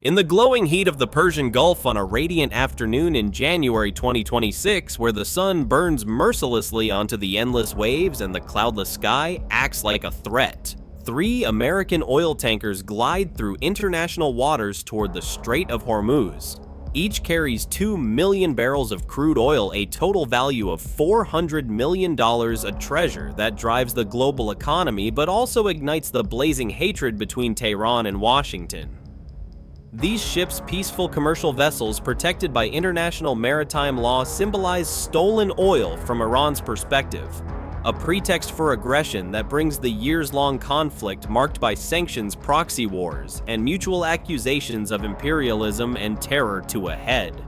In the glowing heat of the Persian Gulf on a radiant afternoon in January 2026, where the sun burns mercilessly onto the endless waves and the cloudless sky acts like a threat, 3 American oil tankers glide through international waters toward the Strait of Hormuz. Each carries 2 million barrels of crude oil, a total value of $400 million, a treasure that drives the global economy but also ignites the blazing hatred between Tehran and Washington. These ships, peaceful commercial vessels protected by international maritime law, symbolize stolen oil from Iran's perspective, a pretext for aggression that brings the years-long conflict marked by sanctions, proxy wars, and mutual accusations of imperialism and terror to a head.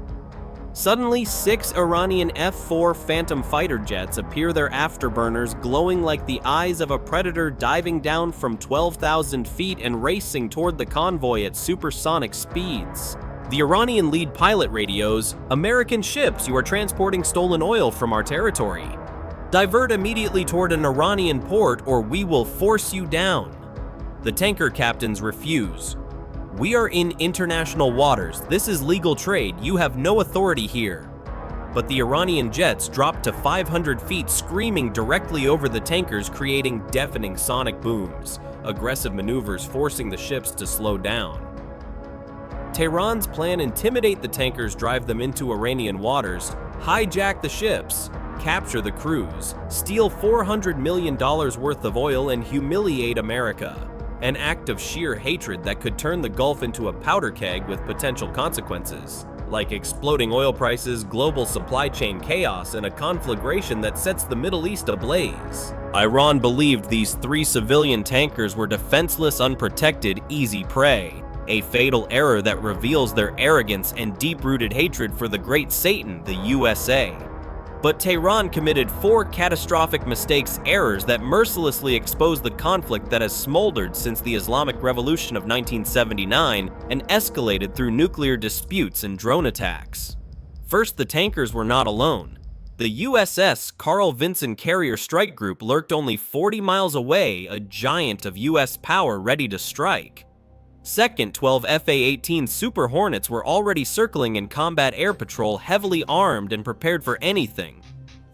Suddenly, 6 Iranian F-4 Phantom fighter jets appear, their afterburners glowing like the eyes of a predator, diving down from 12,000 feet and racing toward the convoy at supersonic speeds. The Iranian lead pilot radios, "American ships, you are transporting stolen oil from our territory. Divert immediately toward an Iranian port or we will force you down." The tanker captains refuse. "We are in international waters. This is legal trade. You have no authority here." But the Iranian jets drop to 500 feet, screaming directly over the tankers, creating deafening sonic booms, aggressive maneuvers forcing the ships to slow down. Tehran's plan: intimidate the tankers, drive them into Iranian waters, hijack the ships, capture the crews, steal $400 million worth of oil, and humiliate America. An act of sheer hatred that could turn the Gulf into a powder keg with potential consequences, like exploding oil prices, global supply chain chaos, and a conflagration that sets the Middle East ablaze. Iran believed these 3 civilian tankers were defenseless, unprotected, easy prey, a fatal error that reveals their arrogance and deep-rooted hatred for the great Satan, the USA. But Tehran committed 4 catastrophic mistakes, errors that mercilessly exposed the conflict that has smoldered since the Islamic Revolution of 1979 and escalated through nuclear disputes and drone attacks. First, the tankers were not alone. The USS Carl Vinson carrier strike group lurked only 40 miles away, a giant of US power ready to strike. Second, 12 FA-18 Super Hornets were already circling in combat air patrol, heavily armed and prepared for anything.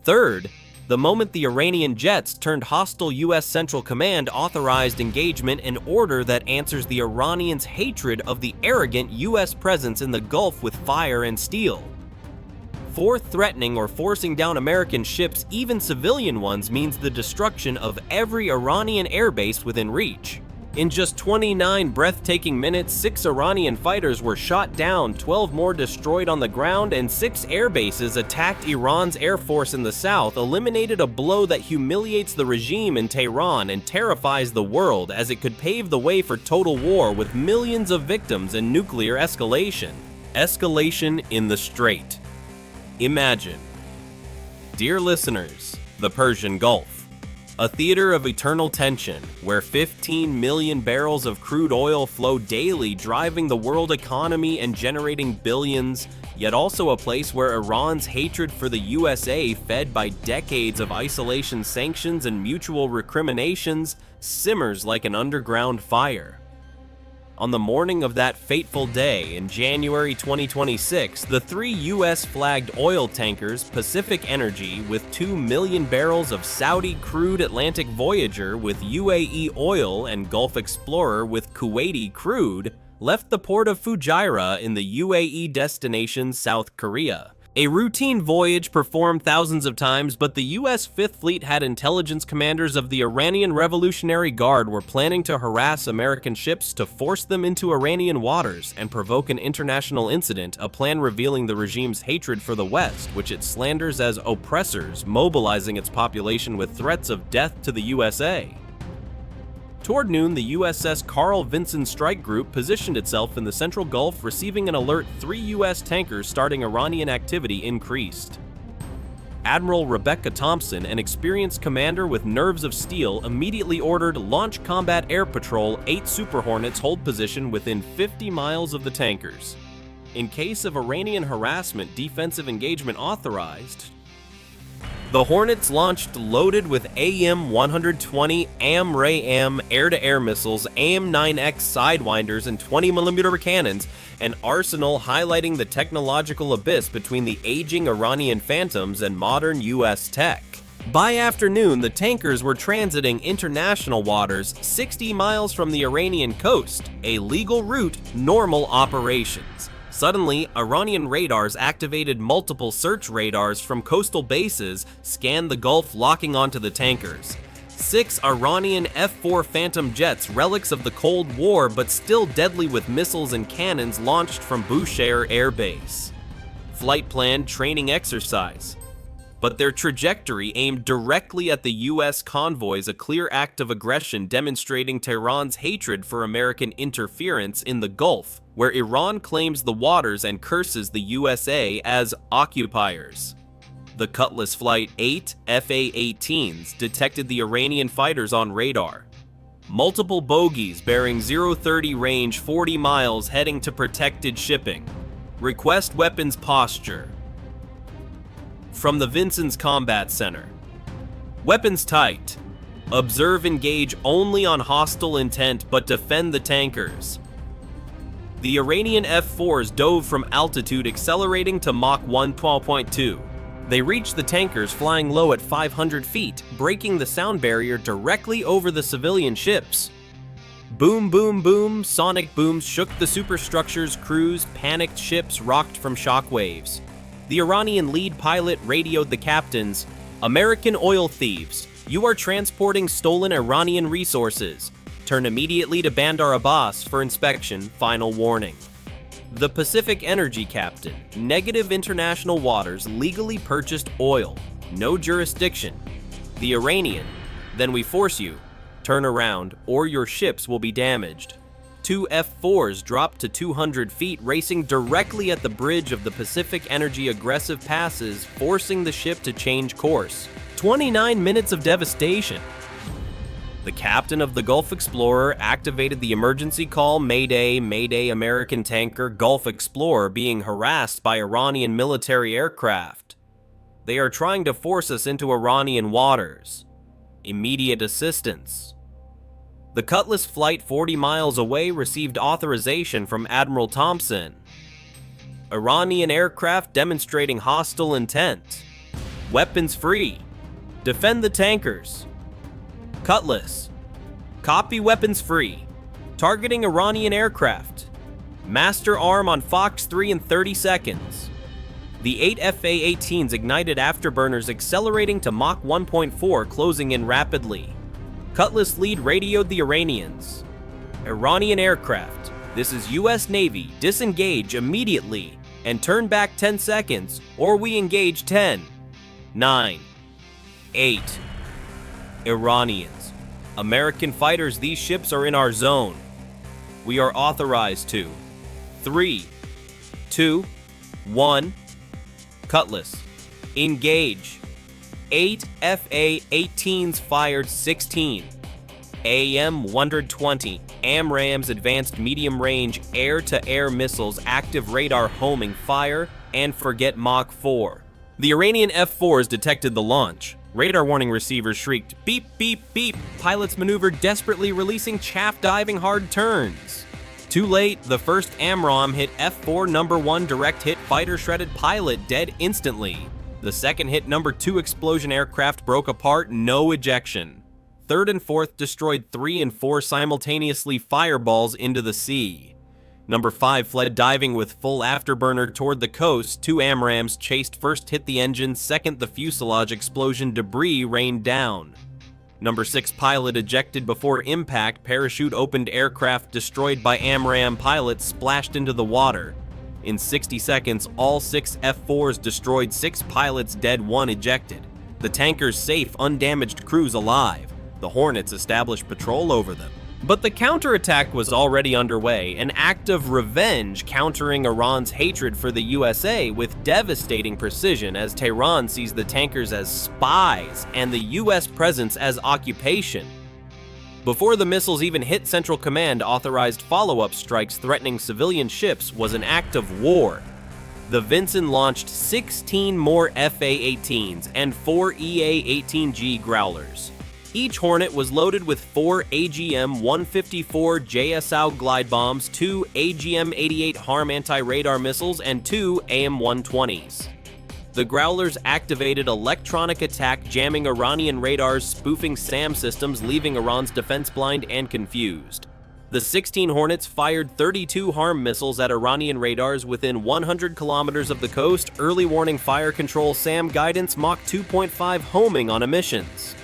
Third, the moment the Iranian jets turned hostile, US Central Command authorized engagement, an order that answers the Iranians' hatred of the arrogant US presence in the Gulf with fire and steel. Fourth, threatening or forcing down American ships, even civilian ones, means the destruction of every Iranian airbase within reach. In just 29 breathtaking minutes, 6 Iranian fighters were shot down, 12 more destroyed on the ground, and 6 air bases attacked. Iran's Air Force in the south eliminated a blow that humiliates the regime in Tehran and terrifies the world, as it could pave the way for total war with millions of victims and nuclear escalation. Escalation in the Strait. Imagine. Dear listeners, the Persian Gulf. A theater of eternal tension, where 15 million barrels of crude oil flow daily, driving the world economy and generating billions, yet also a place where Iran's hatred for the USA, fed by decades of isolation, sanctions, and mutual recriminations, simmers like an underground fire. On the morning of that fateful day in January 2026, the 3 US-flagged oil tankers, Pacific Energy with 2 million barrels of Saudi crude, Atlantic Voyager with UAE oil, and Gulf Explorer with Kuwaiti crude, left the port of Fujairah in the UAE destination South Korea. A routine voyage performed thousands of times, but the US Fifth Fleet had intelligence commanders of the Iranian Revolutionary Guard were planning to harass American ships to force them into Iranian waters and provoke an international incident, a plan revealing the regime's hatred for the West, which it slanders as oppressors, mobilizing its population with threats of death to the USA. Toward noon, the USS Carl Vinson strike group positioned itself in the Central Gulf, receiving an alert. 3 US tankers starting Iranian activity increased. Admiral Rebecca Thompson, an experienced commander with nerves of steel, immediately ordered launch combat air patrol. 8 Super Hornets hold position within 50 miles of the tankers. In case of Iranian harassment, defensive engagement authorized. The Hornets launched loaded with AIM-120 AMRAAM air-to-air missiles, AIM-9X sidewinders, and 20mm cannons, an arsenal highlighting the technological abyss between the aging Iranian Phantoms and modern US tech. By afternoon, the tankers were transiting international waters 60 miles from the Iranian coast, a legal route, normal operations. Suddenly, Iranian radars activated multiple search radars from coastal bases, scanned the Gulf, locking onto the tankers. 6 Iranian F-4 Phantom jets, relics of the Cold War but still deadly with missiles and cannons, launched from Bushehr Air Base. Flight plan training exercise. But their trajectory aimed directly at the US convoys, a clear act of aggression demonstrating Tehran's hatred for American interference in the Gulf, where Iran claims the waters and curses the USA as occupiers. The Cutlass Flight 8 FA-18s detected the Iranian fighters on radar. Multiple bogies bearing 030 range 40 miles heading to protected shipping. Request weapons posture. From the Vinson's Combat Center. Weapons tight. Observe engage only on hostile intent but defend the tankers. The Iranian F-4s dove from altitude, accelerating to Mach 112.2. They reached the tankers flying low at 500 feet, breaking the sound barrier directly over the civilian ships. Boom, boom, boom, sonic booms shook the superstructure's crews, panicked ships rocked from shockwaves. The Iranian lead pilot radioed the captains, "American oil thieves, you are transporting stolen Iranian resources. Turn immediately to Bandar Abbas for inspection, final warning." The Pacific Energy captain, negative international waters, legally purchased oil, no jurisdiction. The Iranian, then we force you, turn around or your ships will be damaged. 2 F-4s dropped to 200 feet, racing directly at the bridge of the Pacific Energy aggressive passes, forcing the ship to change course. 29 minutes of devastation. The captain of the Gulf Explorer activated the emergency call, "Mayday, Mayday, American tanker Gulf Explorer being harassed by Iranian military aircraft. They are trying to force us into Iranian waters. Immediate assistance." The Cutlass flight 40 miles away received authorization from Admiral Thompson. Iranian aircraft demonstrating hostile intent. Weapons free. Defend the tankers. Cutlass. Copy, weapons free. Targeting Iranian aircraft. Master arm on Fox 3 in 30 seconds. The 8 FA-18s ignited afterburners, accelerating to Mach 1.4, closing in rapidly. Cutlass lead radioed the Iranians. Iranian aircraft, this is US Navy, disengage immediately and turn back 10 seconds or we engage 10, 9, 8. Iranians, American fighters, these ships are in our zone. We are authorized to. 3, 2, 1. Cutlass, engage. 8 FA-18s fired 16. AIM-120 AMRAAM's advanced medium-range air-to-air missiles, active radar homing fire, and forget Mach 4. The Iranian F-4s detected the launch. Radar warning receivers shrieked, "Beep, beep, beep." Pilots maneuvered desperately, releasing chaff diving hard turns. Too late, the first AMRAAM hit F-4 number 1 direct hit fighter, shredded pilot dead instantly. The second hit number 2 explosion aircraft broke apart, no ejection. Third and fourth destroyed 3 and 4 simultaneously, fireballs into the sea. Number 5 fled diving with full afterburner toward the coast. 2 AMRAAMs chased, first hit the engine, second the fuselage explosion, debris rained down. Number 6 pilot ejected before impact, parachute opened, aircraft destroyed by AMRAAM pilots splashed into the water. In 60 seconds, all 6 F-4s destroyed, 6 pilots dead, 1 ejected. The tankers safe, undamaged, crews alive. The Hornets established patrol over them. But the counterattack was already underway, an act of revenge countering Iran's hatred for the USA with devastating precision, as Tehran sees the tankers as spies and the US presence as occupation. Before the missiles even hit Central Command, authorized follow-up strikes threatening civilian ships was an act of war. The Vinson launched 16 more FA-18s and 4 EA-18G Growlers. Each Hornet was loaded with 4 AGM-154 JSOW glide bombs, 2 AGM-88 HARM anti-radar missiles, and 2 AIM-120s. The Growlers activated electronic attack, jamming Iranian radars, spoofing SAM systems, leaving Iran's defense blind and confused. The 16 Hornets fired 32 HARM missiles at Iranian radars within 100 kilometers of the coast, early warning fire control, SAM guidance, Mach 2.5 homing on emissions.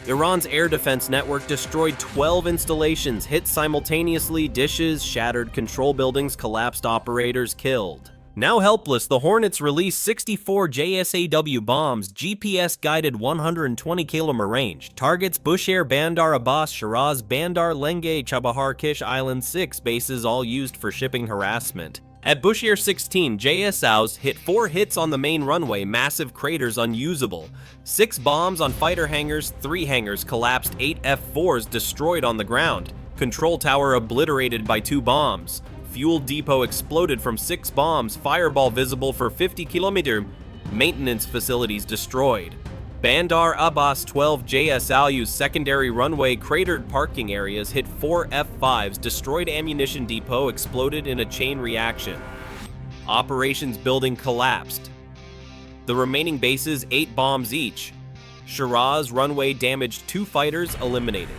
Iran's air defense network destroyed 12 installations, hit simultaneously, dishes shattered, control buildings collapsed, operators killed. Now helpless, the Hornets released 64 JSAW bombs, GPS-guided 120 km range. Targets Bushehr, Bandar Abbas, Shiraz, Bandar Lenge, Chabahar, Kish Island, 6 bases, all used for shipping harassment. At Bushehr 16, JSOWs hit 4 hits on the main runway, massive craters unusable. 6 bombs on fighter hangars, 3 hangars collapsed, 8 F-4s destroyed on the ground. Control tower obliterated by 2 bombs. Fuel depot exploded from 6 bombs, fireball visible for 50 km. Maintenance facilities destroyed. Bandar Abbas 12 JSOW's secondary runway cratered, parking areas hit 4 F-5s, destroyed ammunition depot exploded in a chain reaction. Operations building collapsed. The remaining bases 8 bombs each. Shiraz runway damaged 2 fighters, eliminated.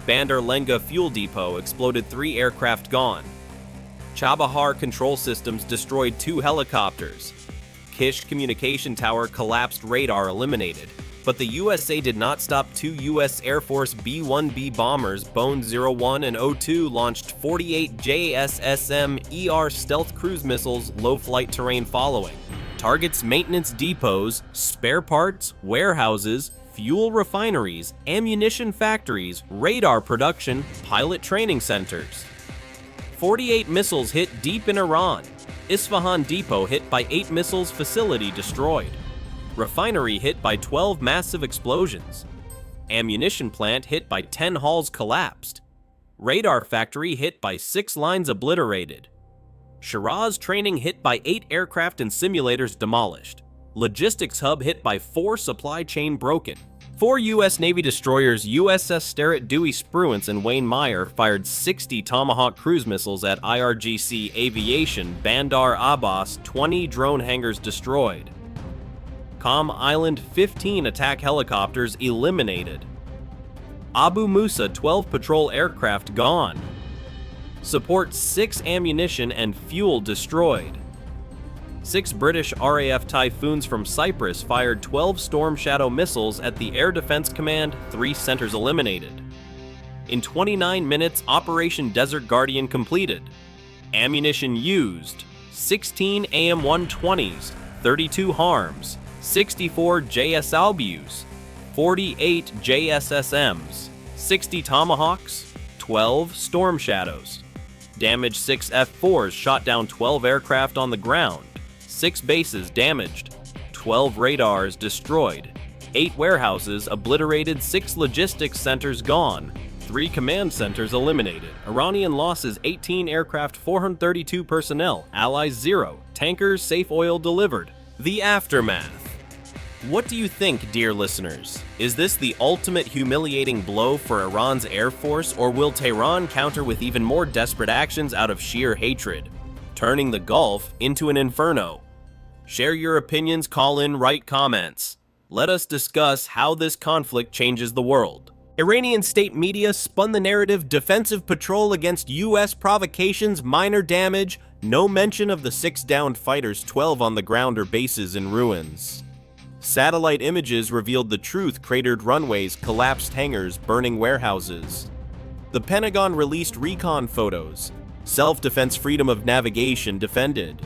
Bandar Lenga fuel depot exploded, 3 aircraft gone. Chabahar control systems destroyed 2 helicopters. Kish communication tower collapsed, radar eliminated. But the USA did not stop. 2 U.S. Air Force B-1B bombers, Bone 01 and 02, launched 48 JSSM-ER stealth cruise missiles, low flight terrain following. Targets maintenance depots, spare parts, warehouses, fuel refineries, ammunition factories, radar production, pilot training centers. 48 missiles hit deep in Iran. Isfahan depot hit by 8 missiles, facility destroyed. Refinery hit by 12 massive explosions. Ammunition plant hit by 10 hulls, collapsed. Radar factory hit by 6 lines, obliterated. Shiraz training hit by 8 aircraft and simulators, demolished. Logistics hub hit by 4, supply chain broken. 4 U.S. Navy destroyers, USS Sterett, Dewey Spruance, and Wayne Meyer, fired 60 Tomahawk cruise missiles at IRGC Aviation, Bandar Abbas, 20 drone hangars destroyed. Qom Island, 15 attack helicopters eliminated. Abu Musa, 12 patrol aircraft gone. Support 6 ammunition and fuel destroyed. 6 British RAF Typhoons from Cyprus fired 12 Storm Shadow missiles at the Air Defense Command, 3 centers eliminated. In 29 minutes, Operation Desert Guardian completed. Ammunition used: 16 AIM-120s, 32 HARMs, 64 JSAWs, 48 JSSMs, 60 Tomahawks, 12 Storm Shadows. Damaged 6 F-4s, shot down 12 aircraft on the ground. 6 bases damaged, 12 radars destroyed, 8 warehouses obliterated, 6 logistics centers gone, 3 command centers eliminated. Iranian losses: 18 aircraft, 432 personnel, allies 0, tankers, safe oil delivered. The aftermath. What do you think, dear listeners? Is this the ultimate humiliating blow for Iran's Air Force, or will Tehran counter with even more desperate actions out of sheer hatred, turning the Gulf into an inferno? Share your opinions, call in, write comments. Let us discuss how this conflict changes the world. Iranian state media spun the narrative: defensive patrol against U.S. provocations, minor damage, no mention of the 6 downed fighters, 12 on the ground or bases in ruins. Satellite images revealed the truth: cratered runways, collapsed hangars, burning warehouses. The Pentagon released recon photos. Self-defense, freedom of navigation defended.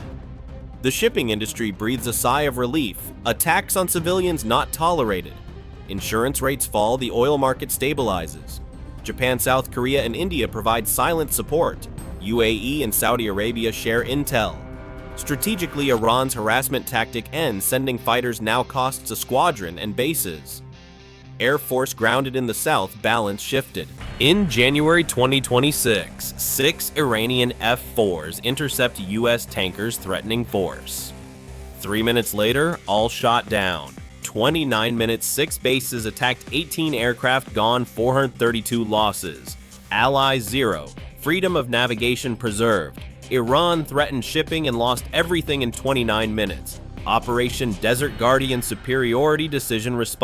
The shipping industry breathes a sigh of relief. Attacks on civilians not tolerated. Insurance rates fall, the oil market stabilizes. Japan, South Korea, and India provide silent support. UAE and Saudi Arabia share intel. Strategically, Iran's harassment tactic ends, sending fighters now costs a squadron and bases. Air Force grounded in the south, balance shifted. In January 2026, 6 Iranian F-4s intercept U.S. tankers threatening force. 3 minutes later, all shot down. 29 minutes, 6 bases attacked, 18 aircraft gone, 432 losses. Allies 0. Freedom of navigation preserved. Iran threatened shipping and lost everything in 29 minutes. Operation Desert Guardian superiority decision response.